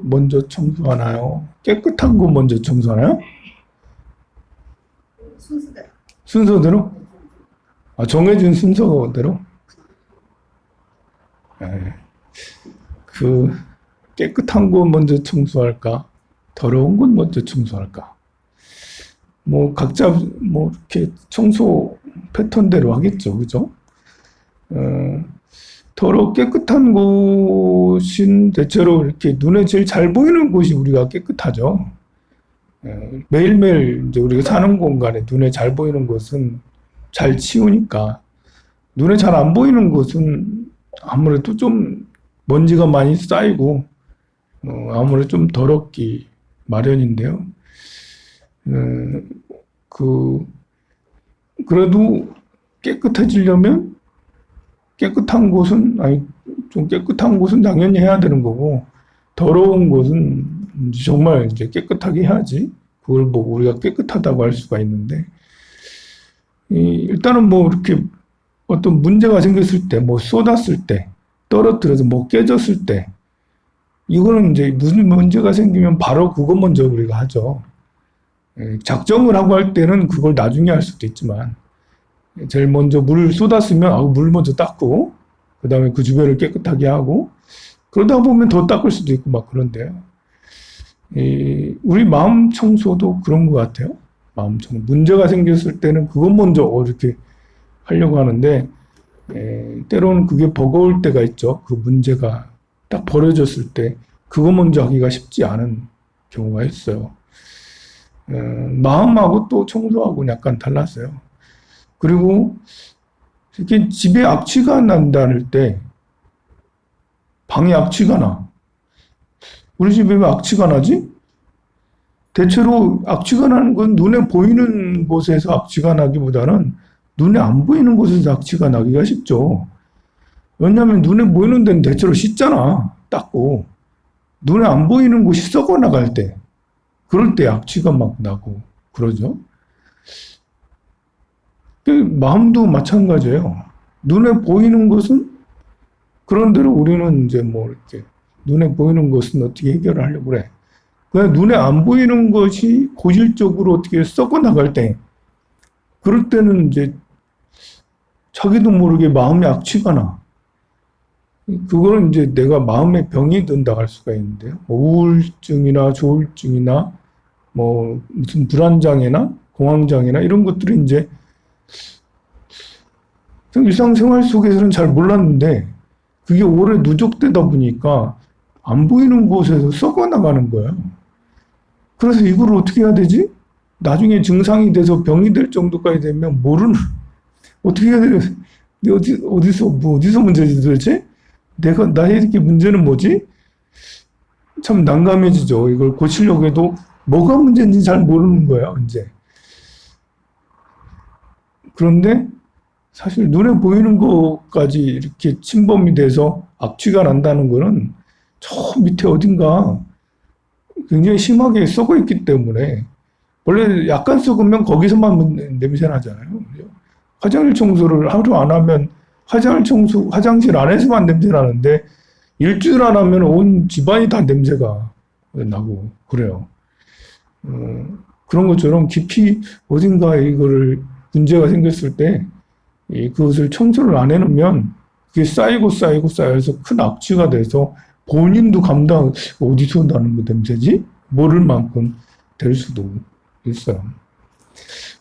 먼저 청소하나요? 깨끗한 곳 먼저 청소하나요? 순서대로. 순서대로? 아, 정해진 순서대로? 네. 그 깨끗한 곳 먼저 청소할까? 더러운 곳 먼저 청소할까? 뭐 각자 뭐 이렇게 청소 패턴대로 하겠죠, 그죠? 깨끗한 곳은 대체로 이렇게 눈에 제일 잘 보이는 곳이 우리가 깨끗하죠. 매일매일 이제 우리가 사는 공간에 눈에 잘 보이는 곳은 잘 치우니까 눈에 잘 안 보이는 곳은 아무래도 좀 먼지가 많이 쌓이고 아무래도 좀 더럽기 마련인데요. 그래도 깨끗해지려면 좀 깨끗한 곳은 당연히 해야 되는 거고, 더러운 곳은 정말 이제 깨끗하게 해야지 그걸 보고 우리가 깨끗하다고 할 수가 있는데, 일단은 뭐 이렇게 어떤 문제가 생겼을 때, 뭐 쏟았을 때, 떨어뜨려서 뭐 깨졌을 때, 이거는 이제 무슨 문제가 생기면 바로 그것 먼저 우리가 하죠. 작정을 하고 할 때는 그걸 나중에 할 수도 있지만, 제일 먼저 물 쏟았으면 물 먼저 닦고 그 다음에 그 주변을 깨끗하게 하고 그러다 보면 더 닦을 수도 있고 막 그런데요. 우리 마음 청소도 그런 것 같아요. 마음 청소. 문제가 생겼을 때는 그것 먼저 이렇게 하려고 하는데 때로는 그게 버거울 때가 있죠. 그 문제가 딱 벌어졌을 때 그것 먼저 하기가 쉽지 않은 경우가 있어요. 마음하고 또 청소하고는 약간 달랐어요. 그리고 이렇게 집에 악취가 난다는 때 방에 악취가 나. 우리 집에 왜 악취가 나지? 대체로 악취가 나는 건 눈에 보이는 곳에서 악취가 나기보다는 눈에 안 보이는 곳에서 악취가 나기가 쉽죠. 왜냐하면 눈에 보이는 데는 대체로 씻잖아. 닦고. 눈에 안 보이는 곳이 썩어 나갈 때 그럴 때 악취가 막 나고 그러죠. 마음도 마찬가지예요. 눈에 보이는 것은 그런대로 우리는 이제 뭐 이렇게 눈에 보이는 것은 어떻게 해결하려고 그래. 그냥 눈에 안 보이는 것이 고질적으로 어떻게 썩어 나갈 때 그럴 때는 이제 자기도 모르게 마음에 악취가 나. 그거는 이제 내가 마음에 병이 든다 할 수가 있는데요. 뭐 우울증이나 조울증이나 뭐 무슨 불안장애나 공황장애나 이런 것들이 이제 일상생활 속에서는 잘 몰랐는데 그게 오래 누적되다 보니까 안 보이는 곳에서 썩어나가는 거예요. 그래서 이걸 어떻게 해야 되지? 나중에 증상이 돼서 병이 될 정도까지 되면 어떻게 해야 돼? 어디서 문제지 도대체? 나의 이렇게 문제는 뭐지? 참 난감해지죠. 이걸 고치려고 해도 뭐가 문제인지 잘 모르는 거예요, 이제. 그런데 사실 눈에 보이는 것까지 이렇게 침범이 돼서 악취가 난다는 거는 저 밑에 어딘가 굉장히 심하게 썩어 있기 때문에 원래 약간 썩으면 거기서만 냄새 나잖아요. 화장실 청소를 하루 안 하면 화장실 안에서만 냄새 나는데 일주일 안 하면 온 집안이 다 냄새가 나고 그래요. 그런 것처럼 깊이 어딘가에 이거를 문제가 생겼을 때 그것을 청소를 안 해놓으면 그게 쌓여서 큰 악취가 돼서 본인도 어디서 나는 거 냄새지? 모를 만큼 될 수도 있어요.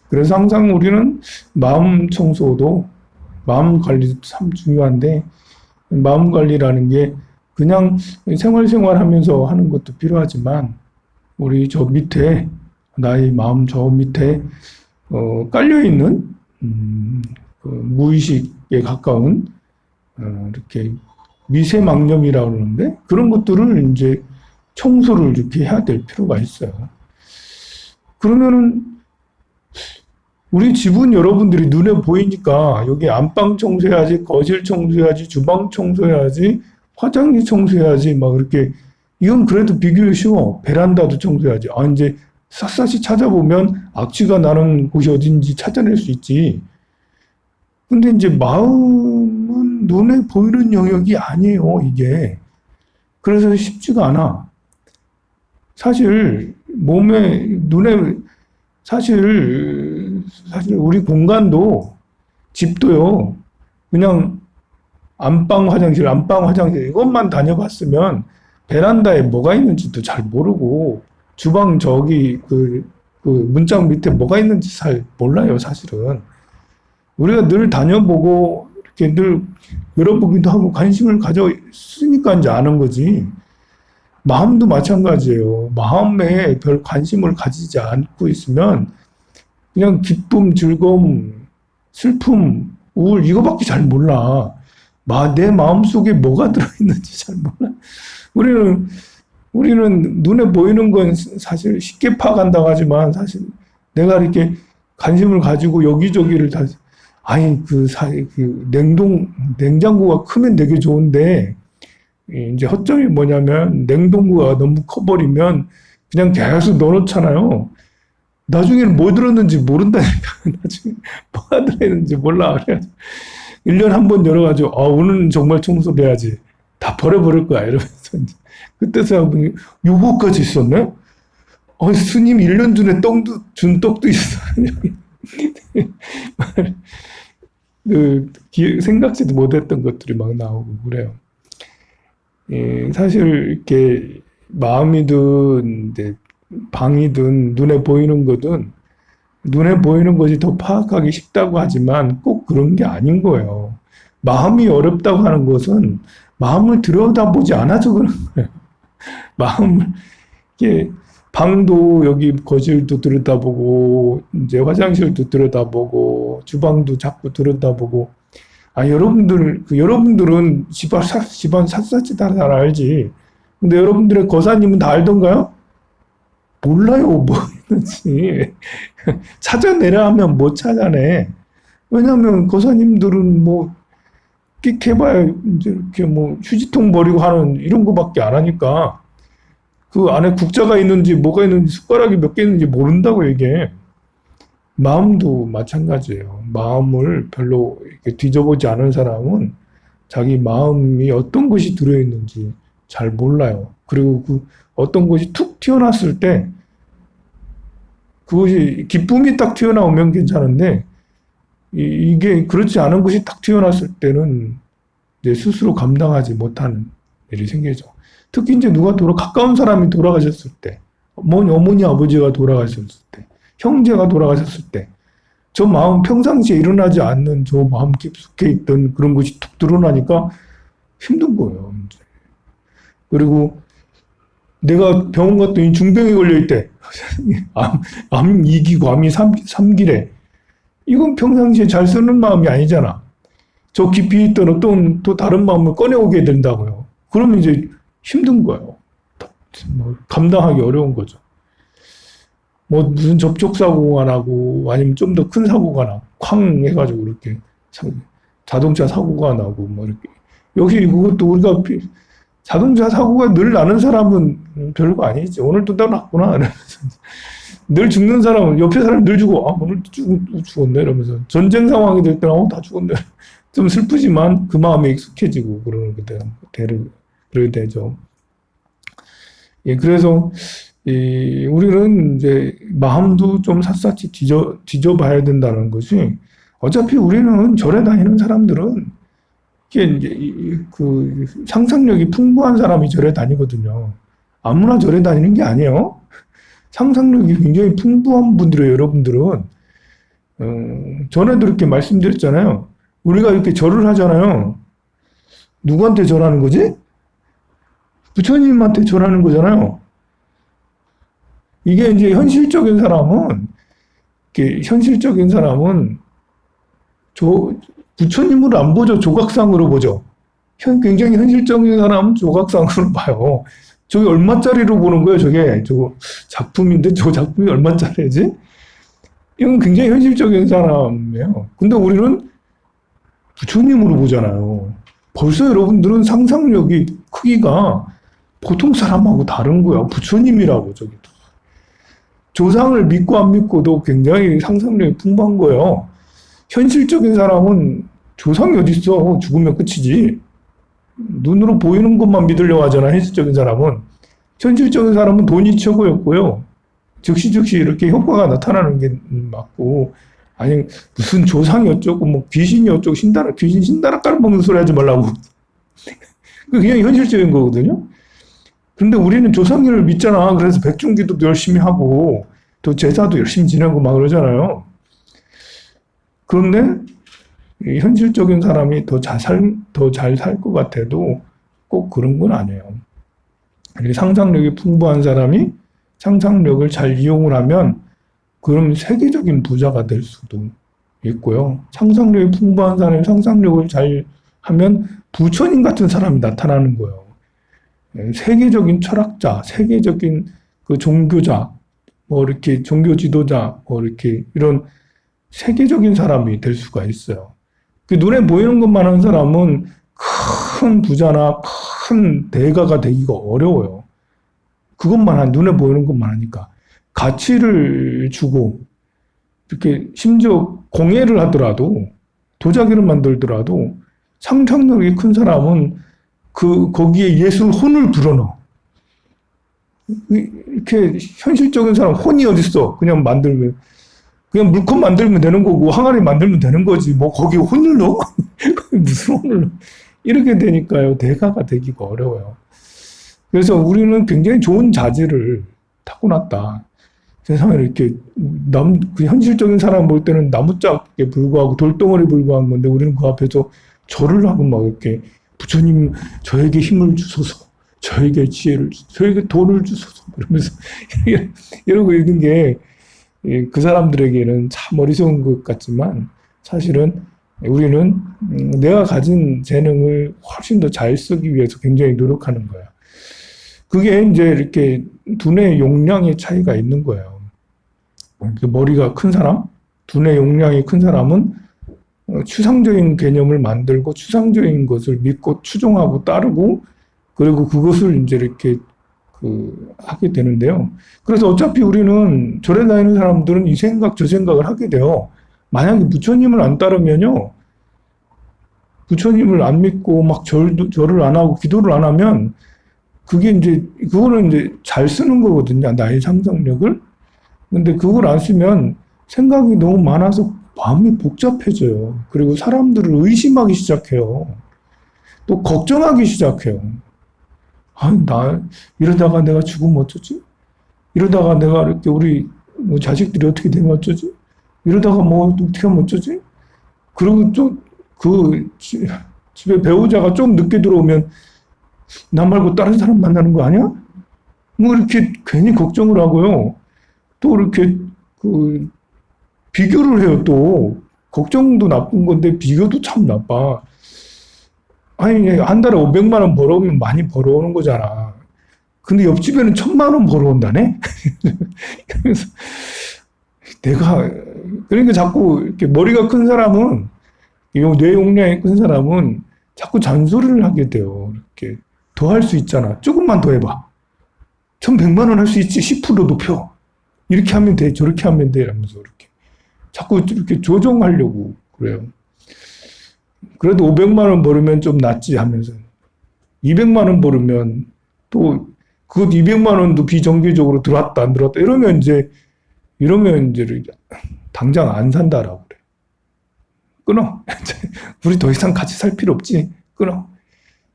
그래서 항상 우리는 마음 청소도 마음 관리도 참 중요한데 마음 관리라는 게 그냥 생활 하면서 하는 것도 필요하지만 우리 저 밑에 나의 마음 저 밑에 깔려있는 그 무의식에 가까운 이렇게 미세망념이라고 그러는데 그런 것들을 이제 청소를 이렇게 해야 될 필요가 있어요. 그러면은 우리 집은 여러분들이 눈에 보이니까 여기 안방 청소해야지, 거실 청소해야지, 주방 청소해야지, 화장실 청소해야지 막 이렇게 이건 그래도 비교가 쉬워. 베란다도 청소해야지. 이제 샅샅이 찾아보면 악취가 나는 곳이 어딘지 찾아낼 수 있지. 근데 이제 눈에 보이는 영역이 아니에요, 이게. 그래서 쉽지가 않아. 사실 몸에 눈에 사실 우리 공간도 집도요. 그냥 안방 화장실 이것만 다녀봤으면 베란다에 뭐가 있는지도 잘 모르고 주방 저기 그 문짝 밑에 뭐가 있는지 잘 몰라요, 사실은. 우리가 늘 다녀보고 이렇게 늘 열어보기도 하고 관심을 가졌으니까 이제 아는 거지. 마음도 마찬가지예요. 마음에 별 관심을 가지지 않고 있으면 그냥 기쁨, 즐거움, 슬픔, 우울 이거밖에 잘 몰라. 내 마음속에 뭐가 들어있는지 잘 몰라. 우리는 눈에 보이는 건 사실 쉽게 파악한다고 하지만 사실 내가 이렇게 관심을 가지고 여기저기를 다 아니 그 냉장고가 크면 되게 좋은데 이제 허점이 뭐냐면 냉동고가 너무 커버리면 그냥 계속 넣어놓잖아요. 나중에는 뭐 들었는지 모른다니까. 나중에 뭐가 들어있는지 몰라. 그래 1년 한 번 열어가지고 오늘은 정말 청소를 해야지. 다 버려버릴 거야. 이러면서 그때 생각해보니 요거까지 있었네? 스님 1년 전에 준 떡도 있어. 생각지도 못했던 것들이 막 나오고 그래요. 예, 사실 이렇게 마음이든 이제 방이든 눈에 보이는 거든 눈에 보이는 것이 더 파악하기 쉽다고 하지만 꼭 그런 게 아닌 거예요. 마음이 어렵다고 하는 것은 마음을 들여다보지 않아서 그런 거예요. 마음을 이게 방도 여기 거실도 들여다보고 이제 화장실도 들여다보고 주방도 자꾸 들여다보고 여러분들은 집안 샅샅이 다 잘 알지. 근데 여러분들의 거사님은 다 알던가요? 몰라요, 뭐 있는지. 찾아내라 하면 못 찾아내. 왜냐면 거사님들은 뭐, 끽해봐야 이제 이렇게 뭐 휴지통 버리고 하는 이런 거밖에 안 하니까 그 안에 국자가 있는지 뭐가 있는지 숟가락이 몇 개 있는지 모른다고 이게. 마음도 마찬가지예요. 마음을 별로 이렇게 뒤져보지 않은 사람은 자기 마음이 어떤 것이 들어있는지 잘 몰라요. 그리고 그 어떤 것이 툭 튀어나왔을 때 그것이 기쁨이 딱 튀어나오면 괜찮은데 이게 그렇지 않은 것이 딱 튀어나왔을 때는 내 스스로 감당하지 못하는 일이 생기죠. 특히 이제 가까운 사람이 돌아가셨을 때, 어머니, 아버지가 돌아가셨을 때, 형제가 돌아가셨을 때, 저 마음 평상시에 일어나지 않는 저 마음 깊숙이 있던 그런 것이 툭 드러나니까 힘든 거예요. 이제. 그리고 내가 병원 갔더니 중병이 걸려있대. 암 2기고 암이 3기래. 이건 평상시에 잘 쓰는 마음이 아니잖아. 저 깊이 있던 또 다른 마음을 꺼내오게 된다고요. 그러면 이제 힘든 거예요. 감당하기 어려운 거죠. 무슨 접촉사고가 나고, 아니면 좀 더 큰 사고가 나고, 쾅 해가지고, 이렇게, 자동차 사고가 나고, 이렇게. 역시 그것도 우리가, 자동차 사고가 늘 나는 사람은 별거 아니지. 오늘도 다 났구나. 늘 죽는 사람은, 옆에 사람 늘 죽어. 오늘도 죽었네. 이러면서. 전쟁 상황이 될 때는, 다 죽었네. 좀 슬프지만, 그 마음에 익숙해지고, 그러게 되죠. 예, 그래서, 우리는 이제 마음도 좀 샅샅이 뒤져봐야 된다는 것이 어차피 우리는 절에 다니는 사람들은 이게 이제 그 상상력이 풍부한 사람이 절에 다니거든요. 아무나 절에 다니는 게 아니에요. 상상력이 굉장히 풍부한 분들이에요, 여러분들은. 전에도 이렇게 말씀드렸잖아요. 우리가 이렇게 절을 하잖아요. 누구한테 절하는 거지? 부처님한테 절하는 거잖아요. 이게 이제 현실적인 사람은 부처님으로 안 보죠. 조각상으로 보죠. 굉장히 현실적인 사람은 조각상으로 봐요. 저게 얼마짜리로 보는 거예요, 저게. 저거 작품인데 저 작품이 얼마짜리지? 이건 굉장히 현실적인 사람이에요. 근데 우리는 부처님으로 보잖아요. 벌써 여러분들은 상상력이 크기가 보통 사람하고 다른 거야. 부처님이라고 저기. 조상을 믿고 안 믿고도 굉장히 상상력이 풍부한 거예요. 현실적인 사람은 조상이 어딨어. 죽으면 끝이지. 눈으로 보이는 것만 믿으려고 하잖아, 현실적인 사람은. 현실적인 사람은 돈이 최고였고요. 즉시 이렇게 효과가 나타나는 게 맞고, 아니 무슨 조상이 어쩌고 뭐 귀신이 어쩌고 귀신 신다라 깔아먹는 소리 하지 말라고. 그냥 현실적인 거거든요. 그런데 우리는 조상님을 믿잖아. 그래서 백중기도 열심히 하고 또 제사도 열심히 지내고 막 그러잖아요. 그런데 현실적인 사람이 더 잘 살 것 같아도 꼭 그런 건 아니에요. 상상력이 풍부한 사람이 상상력을 잘 이용을 하면 그럼 세계적인 부자가 될 수도 있고요. 상상력이 풍부한 사람이 상상력을 잘 하면 부처님 같은 사람이 나타나는 거예요. 세계적인 철학자, 세계적인 그 종교자, 뭐 이렇게 종교 지도자, 뭐 이렇게 이런 세계적인 사람이 될 수가 있어요. 그 눈에 보이는 것만 한 사람은 큰 부자나 큰 대가가 되기가 어려워요. 눈에 보이는 것만 하니까. 가치를 주고, 이렇게 심지어 공예를 하더라도, 도자기를 만들더라도, 상상력이 큰 사람은 거기에 예술 혼을 불어넣어. 이렇게 현실적인 사람 혼이 어딨어. 그냥 물컵 만들면 되는 거고, 항아리 만들면 되는 거지. 뭐, 거기에 혼을 넣어? 무슨 혼을 넣어? 이렇게 되니까요, 대가가 되기가 어려워요. 그래서 우리는 굉장히 좋은 자질을 타고났다. 세상에 이렇게 그 현실적인 사람 볼 때는 나무짝에 불과하고 돌덩어리 불과한 건데 우리는 그 앞에서 절을 하고 막 이렇게 부처님 저에게 힘을 주소서, 저에게 지혜를 주소서, 저에게 돈을 주소서 이러면서 이러고 있는 게 그 사람들에게는 참 어리석은 것 같지만 사실은 우리는 내가 가진 재능을 훨씬 더 잘 쓰기 위해서 굉장히 노력하는 거야. 그게 이제 이렇게 두뇌 용량의 차이가 있는 거예요. 머리가 큰 사람, 두뇌 용량이 큰 사람은 추상적인 개념을 만들고 추상적인 것을 믿고 추종하고 따르고 그리고 그것을 이제 이렇게 하게 되는데요. 그래서 어차피 우리는 절에 다니는 사람들은 이 생각 저 생각을 하게 돼요. 만약에 부처님을 안 따르면요. 부처님을 안 믿고 막 절을 안 하고 기도를 안 하면 그거는 이제 잘 쓰는 거거든요. 나의 상상력을. 근데 그걸 안 쓰면 생각이 너무 많아서 마음이 복잡해져요. 그리고 사람들을 의심하기 시작해요. 또 걱정하기 시작해요. 이러다가 내가 죽으면 어쩌지? 이러다가 내가 이렇게 우리 자식들이 어떻게 되면 어쩌지? 이러다가 뭐 어떻게 하면 어쩌지? 그리고 또 집에 배우자가 좀 늦게 들어오면 나 말고 다른 사람 만나는 거 아니야? 뭐 이렇게 괜히 걱정을 하고요. 또 이렇게 비교를 해요. 또 걱정도 나쁜 건데 비교도 참 나빠. 아니 한 달에 500만 원 벌어오면 많이 벌어오는 거잖아. 근데 옆집에는 1000만 원 벌어온다네? 그래서 그러니까 자꾸 이렇게 머리가 큰 사람은 뇌 용량이 큰 사람은 자꾸 잔소리를 하게 돼요. 이렇게 더 할 수 있잖아. 조금만 더 해봐. 1100만 원 할 수 있지. 10% 높여. 이렇게 하면 돼. 저렇게 하면 돼. 이러면서 이렇게 자꾸 이렇게 조정하려고 그래요. 그래도 500만 원 벌으면 좀 낫지 하면서 200만 원 벌으면 또 그것 200만 원도 비정기적으로 들어왔다 안 들어왔다 이러면 이제 당장 안 산다라고 그래. 끊어. 우리 더 이상 같이 살 필요 없지. 끊어.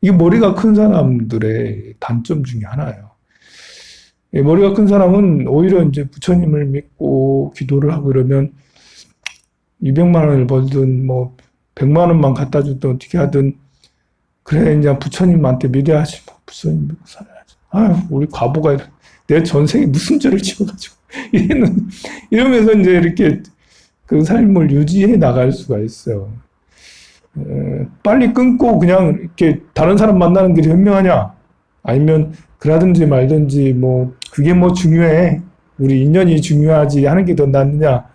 이게 머리가 큰 사람들의 단점 중에 하나예요. 머리가 큰 사람은 오히려 이제 부처님을 믿고 기도를 하고 이러면 200만 원을 벌든 뭐 100만 원만 갖다 주든 어떻게 하든 그래 이제 부처님한테 믿어야지. 뭐 부처님 믿고 살아야지. 우리 과보가 내 전생에 무슨 죄를 지어가지고 이러면서 이제 이렇게 그 삶을 유지해 나갈 수가 있어요. 빨리 끊고 그냥 이렇게 다른 사람 만나는 게 현명하냐? 아니면 그러든지 말든지 뭐 그게 뭐 중요해? 우리 인연이 중요하지 하는 게 더 낫느냐?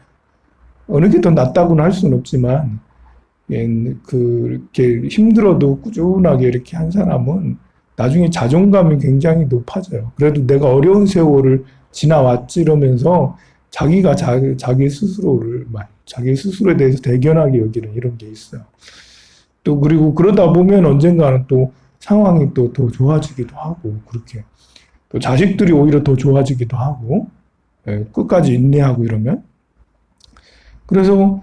어느 게 더 낫다고는 할 수는 없지만 그렇게 힘들어도 꾸준하게 이렇게 한 사람은 나중에 자존감이 굉장히 높아져요. 그래도 내가 어려운 세월을 지나왔지 이러면서 자기가 자기 스스로에 대해서 대견하게 여기는 이런 게 있어요. 또 그리고 그러다 보면 언젠가는 또 상황이 또 더 좋아지기도 하고 그렇게 또 자식들이 오히려 더 좋아지기도 하고, 끝까지 인내하고 이러면. 그래서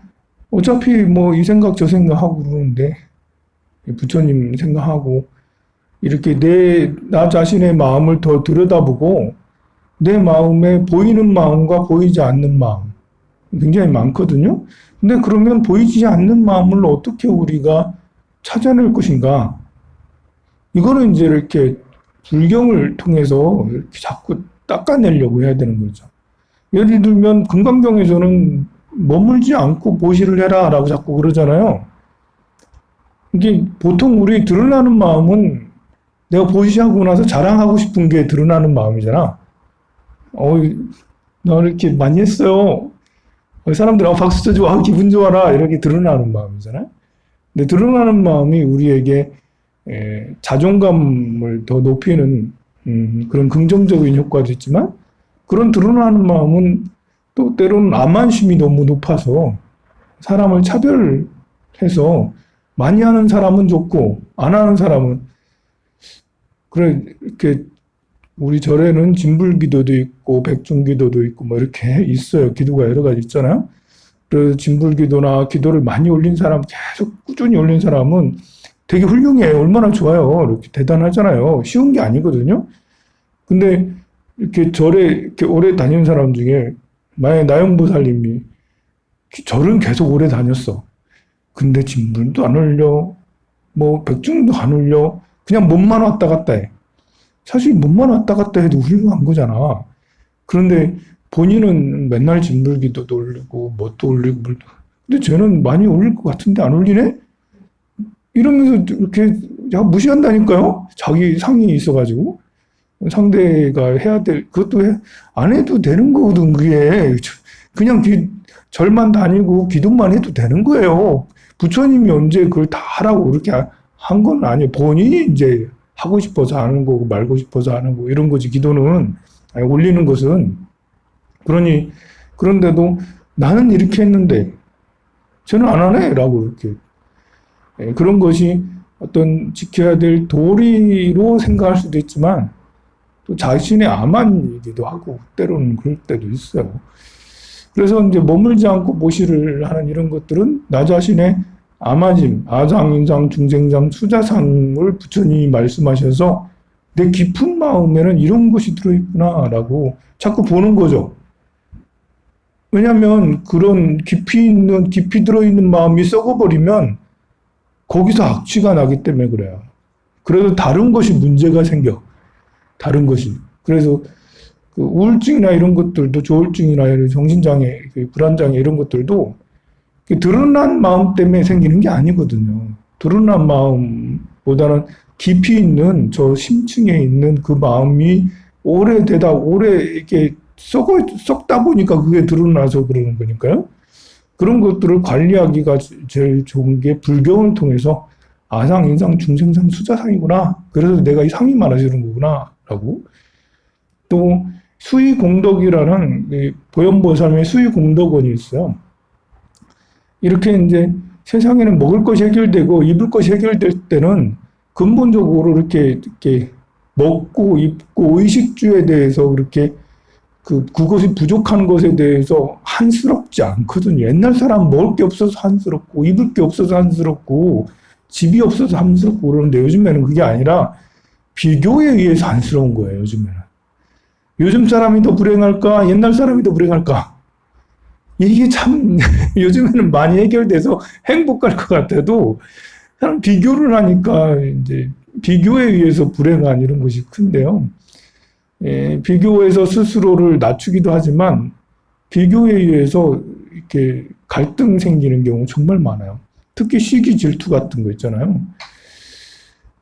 어차피 뭐 이 생각 저 생각하고 그러는데, 부처님 생각하고, 이렇게 나 자신의 마음을 더 들여다보고, 내 마음에 보이는 마음과 보이지 않는 마음, 굉장히 많거든요. 근데 그러면 보이지 않는 마음을 어떻게 우리가 찾아낼 것인가? 이거는 이제 이렇게 불경을 통해서 이렇게 자꾸 닦아내려고 해야 되는 거죠. 예를 들면 금강경에서는 머물지 않고 보시를 해라라고 자꾸 그러잖아요. 이게 보통 우리 드러나는 마음은 내가 보시하고 나서 자랑하고 싶은 게 드러나는 마음이잖아. 나 이렇게 많이 했어요. 사람들이 박수 쳐주고 기분 좋아라 이렇게 드러나는 마음이잖아요. 근데 드러나는 마음이 우리에게 자존감을 더 높이는 그런 긍정적인 효과도 있지만 그런 드러나는 마음은 또 때로는 암만심이 너무 높아서 사람을 차별해서 많이 하는 사람은 좋고 안 하는 사람은 그래 이렇게 우리 절에는 진불기도도 있고 백중기도도 있고 뭐 이렇게 있어요. 기도가 여러 가지 있잖아요. 그래서 진불기도나 기도를 많이 올린 사람, 계속 꾸준히 올린 사람은 되게 훌륭해요. 얼마나 좋아요. 이렇게 대단하잖아요. 쉬운 게 아니거든요. 근데 이렇게 절에 이렇게 오래 다니는 사람 중에 만약에 나영보살님이 절은 계속 오래 다녔어. 근데 진불도 안 올려, 뭐 백중도 안 올려, 그냥 몸만 왔다 갔다 해. 사실 몸만 왔다 갔다 해도 훌륭한 거잖아. 그런데 본인은 맨날 진불기도도 올리고 뭣도 올리고 근데 쟤는 많이 올릴 것 같은데 안 올리네? 이러면서 이렇게 무시한다니까요? 자기 상이 있어가지고 상대가 해야 될 그것도 안 해도 되는 거거든. 그게 그냥 절만 다니고 기도만 해도 되는 거예요. 부처님이 언제 그걸 다 하라고 그렇게 한 건 아니에요. 본인이 이제 하고 싶어서 하는 거고 말고 싶어서 하는 거 이런 거지. 기도는 올리는 것은 그런데도 나는 이렇게 했는데 쟤는 안 하네 라고 이렇게 그런 것이 어떤 지켜야 될 도리로 생각할 수도 있지만 또 자신의 암환이기도 하고 때로는 그럴 때도 있어요. 그래서 이제 머물지 않고 모시를 하는 이런 것들은 나 자신의 아마짐, 아상인상, 중생상, 수자상을 부처님이 말씀하셔서 내 깊은 마음에는 이런 것이 들어있구나라고 자꾸 보는 거죠. 왜냐하면 그런 깊이 들어있는 마음이 썩어버리면 거기서 악취가 나기 때문에 그래요. 그래서 다른 것이 문제가 생겨. 다른 것이. 그래서 그 우울증이나 이런 것들도 조울증이나 정신장애, 불안장애 이런 것들도 드러난 마음 때문에 생기는 게 아니거든요. 드러난 마음보다는 깊이 있는 저 심층에 있는 그 마음이 오래 이렇게 썩다 보니까 그게 드러나서 그러는 거니까요. 그런 것들을 관리하기가 제일 좋은 게 불경을 통해서 아상, 인상, 중생상, 수자상이구나. 그래서 내가 이 상이 많아지는 거구나. 라고. 또 수의공덕이라는 보현보살의 수의공덕원이 있어요. 이렇게 이제 세상에는 먹을 것이 해결되고 입을 것이 해결될 때는 근본적으로 이렇게 먹고 입고 의식주에 대해서 그렇게 그것이 부족한 것에 대해서 한스럽지 않거든요. 옛날 사람 먹을 게 없어서 한스럽고 입을 게 없어서 한스럽고 집이 없어서 한스럽고 그러는데 요즘에는 그게 아니라 비교에 의해서 한스러운 거예요. 요즘에는. 요즘 사람이 더 불행할까? 옛날 사람이 더 불행할까? 이게 참 요즘에는 많이 해결돼서 행복할 것 같아도 사람 비교를 하니까 이제 비교에 의해서 불행한 이런 것이 큰데요. 비교해서 스스로를 낮추기도 하지만 비교에 의해서 이렇게 갈등 생기는 경우 정말 많아요. 특히 시기 질투 같은 거 있잖아요.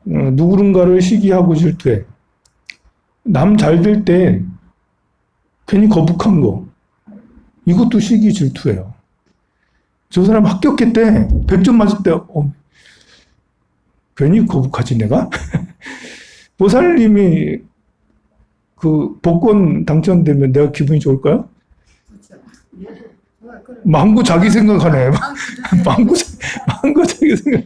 누군가를 시기하고 질투해. 남 잘 될 때 괜히 거북한 거. 이것도 시기 질투예요. 저 사람 합격했대. 100점 맞을 때 괜히 거북하지 내가? 보살님이 그 복권 당첨되면 내가 기분이 좋을까요? 망고 자기 생각하네. 망고 자기 생각.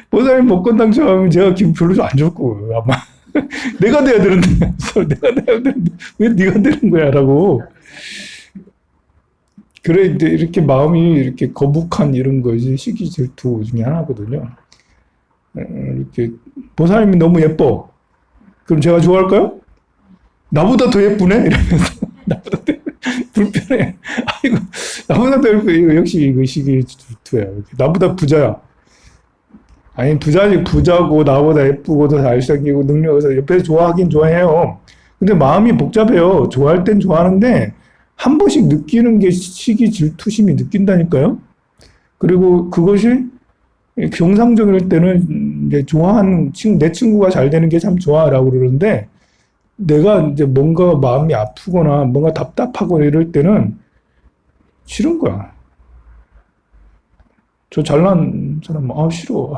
보살님 복권 당첨하면 제가 기분 별로 안 좋을 거예요, 아마. 내가 돼야 되는데, 내가 돼야 되는데, 왜 네가 되는 거야? 라고. 그래, 이제 이렇게 마음이 이렇게 거북한 이런 것이 시기 질투 중에 하나거든요. 이렇게, 보살님이 너무 예뻐. 그럼 제가 좋아할까요? 나보다 더 예쁘네? 이러면서. 나보다 더 불편해. 아이고, 나보다 더 예쁘 이거 역시 이거 시기 질투야. 나보다 부자야. 아니, 부자고, 나보다 예쁘고, 더 잘생기고, 능력에서 옆에서 좋아하긴 좋아해요. 근데 마음이 복잡해요. 좋아할 땐 좋아하는데, 한 번씩 느끼는 게 시기 질투심이 느낀다니까요? 그리고 그것이 정상적일 때는 이제 좋아하는 내 친구가 잘 되는 게 참 좋아라고 그러는데, 내가 이제 뭔가 마음이 아프거나 뭔가 답답하고 이럴 때는 싫은 거야. 저 잘난 사람, 싫어.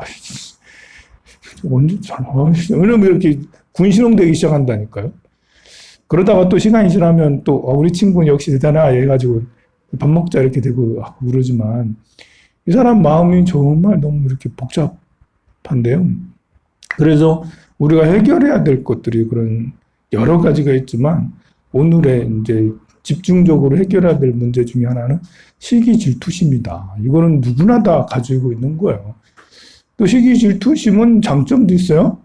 언제 싫어. 왜냐면 이렇게 군시렁대기 시작한다니까요. 그러다가 또 시간이 지나면 또, 우리 친구는 역시 대단하다 해가지고 밥 먹자 이렇게 되고 그러지만, 이 사람 마음이 정말 너무 이렇게 복잡한데요. 그래서 우리가 해결해야 될 것들이 그런 여러 가지가 있지만, 오늘의 이제 집중적으로 해결해야 될 문제 중에 하나는 시기 질투심이다. 이거는 누구나 다 가지고 있는 거예요. 또 시기 질투심은 장점도 있어요.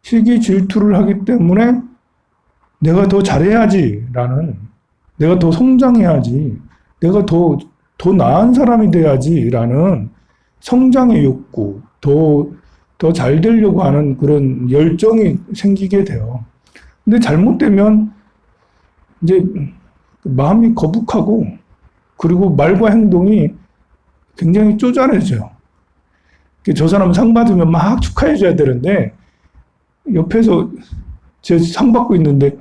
시기 질투를 하기 때문에 내가 더 잘해야지라는, 내가 더 성장해야지, 내가 더 나은 사람이 돼야지라는 성장의 욕구, 더 잘 되려고 하는 그런 열정이 생기게 돼요. 근데 잘못되면 이제 마음이 거북하고, 그리고 말과 행동이 굉장히 쪼잔해져요. 저 사람 상 받으면 막 축하해줘야 되는데, 옆에서 제 상 받고 있는데,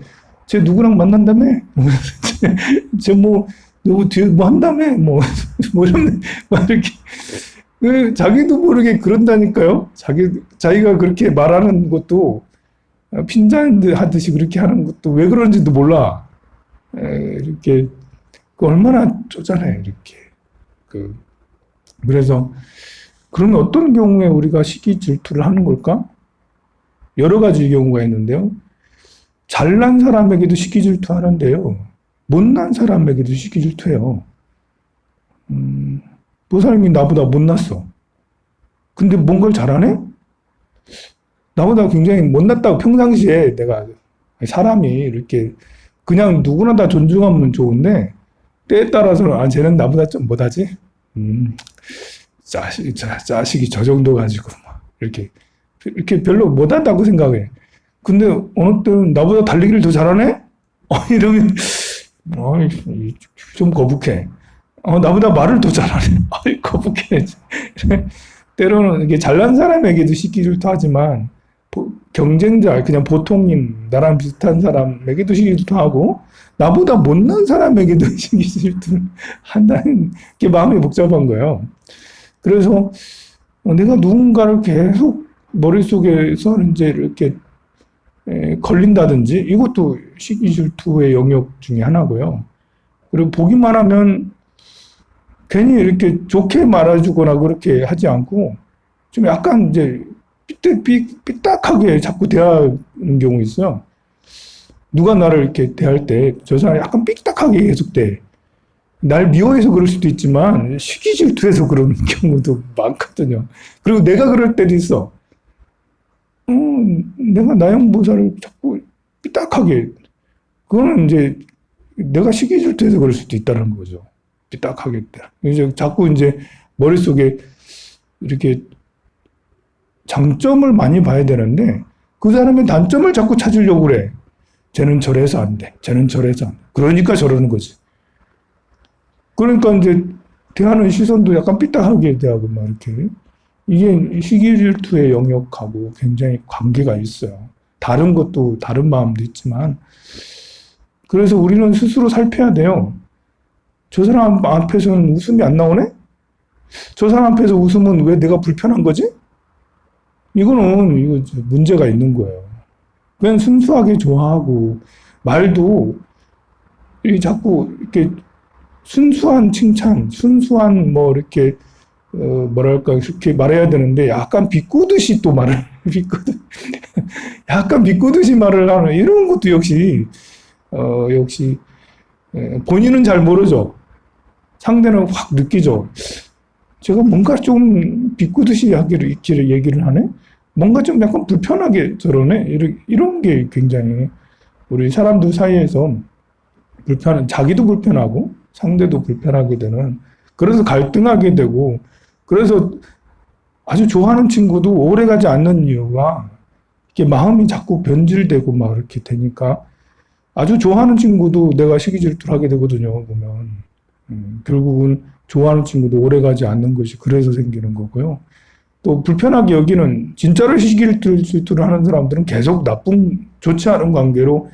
쟤 누구랑 만난다며? 쟤 누구 뒤에 뭐 한다며? 이런, 막 이렇게. 자기도 모르게 그런다니까요? 자기가 그렇게 말하는 것도, 핀잔 하듯이 그렇게 하는 것도 왜 그런지도 몰라. 이렇게, 얼마나 쪼잔해, 이렇게. 그래서, 그러면 어떤 경우에 우리가 시기 질투를 하는 걸까? 여러 가지 경우가 있는데요. 잘난 사람에게도 시기 질투하는데요. 못난 사람에게도 시기 질투해요. 보살님이 나보다 못났어. 근데 뭔가를 잘하네? 나보다 굉장히 못났다고 평상시에 내가, 사람이 이렇게 그냥 누구나 다 존중하면 좋은데, 때에 따라서는 쟤는 나보다 좀 못하지? 자식이 저 정도 가지고 막 이렇게 별로 못한다고 생각해. 근데 어느 때는 나보다 달리기를 더 잘하네? 이러면 좀 거북해. 나보다 말을 더 잘하네. 거북해. 때로는 이게 잘난 사람에게도 시기 질투하지만, 경쟁자, 그냥 보통인 나랑 비슷한 사람에게도 시기 질투하고, 나보다 못난 사람에게도 시기 질투를 한다는 게 마음이 복잡한 거예요. 그래서 내가 누군가를 계속 머릿속에서 이제 이렇게 걸린다든지, 이것도 시기 질투의 영역 중에 하나고요. 그리고 보기만 하면 괜히 이렇게 좋게 말해주거나 그렇게 하지 않고, 좀 약간 이제 삐딱하게 자꾸 대하는 경우 있어요. 누가 나를 이렇게 대할 때 저 사람이 약간 삐딱하게 계속 대. 날 미워해서 그럴 수도 있지만 시기 질투해서 그러는 경우도 많거든요. 그리고 내가 그럴 때도 있어. 내가 나영보살을 자꾸 삐딱하게, 그거는 이제 내가 시기 질투해서 그럴 수도 있다는 거죠. 삐딱하게 때. 이제 자꾸 이제 머릿속에 이렇게 장점을 많이 봐야 되는데, 그 사람의 단점을 자꾸 찾으려고 그래. 쟤는 저래서 안 돼. 쟤는 저래서 안 돼. 그러니까 저러는 거지. 그러니까 이제 대하는 시선도 약간 삐딱하게 대하고 막 이렇게. 이게 시기 질투의 영역하고 굉장히 관계가 있어요. 다른 것도, 다른 마음도 있지만. 그래서 우리는 스스로 살펴야 돼요. 저 사람 앞에서는 웃음이 안 나오네? 저 사람 앞에서 웃으면 왜 내가 불편한 거지? 이거 문제가 있는 거예요. 그냥 순수하게 좋아하고, 말도 자꾸 이렇게 순수한 칭찬, 순수한 이렇게, 뭐랄까, 이렇게 말해야 되는데 약간 비꼬듯이 또 말을 비꼬듯 약간 비꼬듯이 말을 하는 이런 것도 역시 역시 본인은 잘 모르죠. 상대는 확 느끼죠. 제가 뭔가 좀 비꼬듯이 얘기를 하네? 뭔가 좀 약간 불편하게 저러네? 이런 게 굉장히 우리 사람들 사이에서 자기도 불편하고 상대도 불편하게 되는, 그래서 갈등하게 되고, 그래서 아주 좋아하는 친구도 오래 가지 않는 이유가 이게 마음이 자꾸 변질되고 막 이렇게 되니까 아주 좋아하는 친구도 내가 시기 질투를 하게 되거든요, 보면. 결국은 좋아하는 친구도 오래 가지 않는 것이 그래서 생기는 거고요. 또 불편하게 여기는 진짜로 시기 질투를 하는 사람들은 계속 좋지 않은 관계로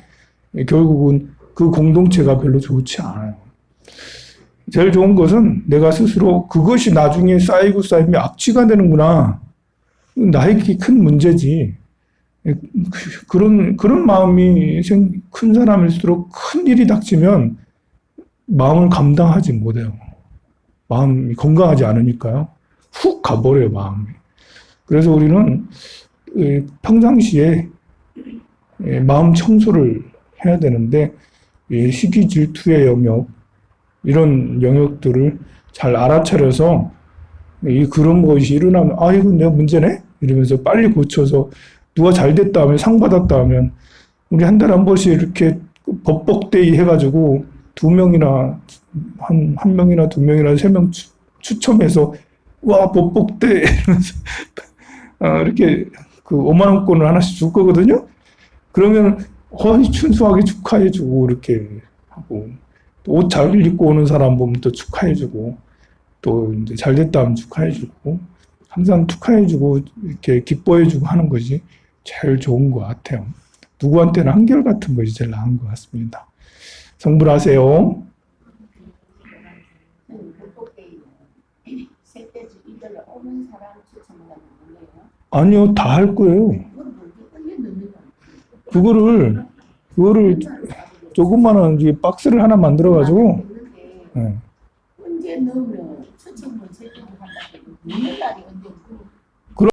결국은 그 공동체가 별로 좋지 않아요. 제일 좋은 것은 내가 스스로 그것이 나중에 쌓이고 쌓이면 악취가 되는구나. 나에게 큰 문제지. 그런 마음이 큰 사람일수록 큰 일이 닥치면 마음을 감당하지 못해요. 마음이 건강하지 않으니까요. 훅 가버려요, 마음이. 그래서 우리는 평상시에 마음 청소를 해야 되는데, 시기 질투의 영역, 이런 영역들을 잘 알아차려서 그런 것이 일어나면 이건 내가 문제네? 이러면서 빨리 고쳐서 누가 잘 됐다 하면 상 받았다 하면 우리 한 달에 한 번씩 이렇게 법복데이 해가지고 한 명이나 두 명이나 세 명 추첨해서 와 법복데 이러면서 이렇게 그 5만 원권을 하나씩 줄 거거든요. 그러면 춘수하게 축하해주고 이렇게 하고, 옷 잘 입고 오는 사람 보면 또 축하해주고, 또 이제 잘 됐다 하면 축하해주고, 항상 축하해주고 이렇게 기뻐해주고 하는 것이 제일 좋은 것 같아요. 누구한테는 한결같은 것이 제일 나은 것 같습니다. 성불하세요. 아니요, 다 할 거예요. 그거를 조그마한 박스를 하나 만들어가지고, 언제 넣으면 추첨을 제대로 한다고 넣는 날이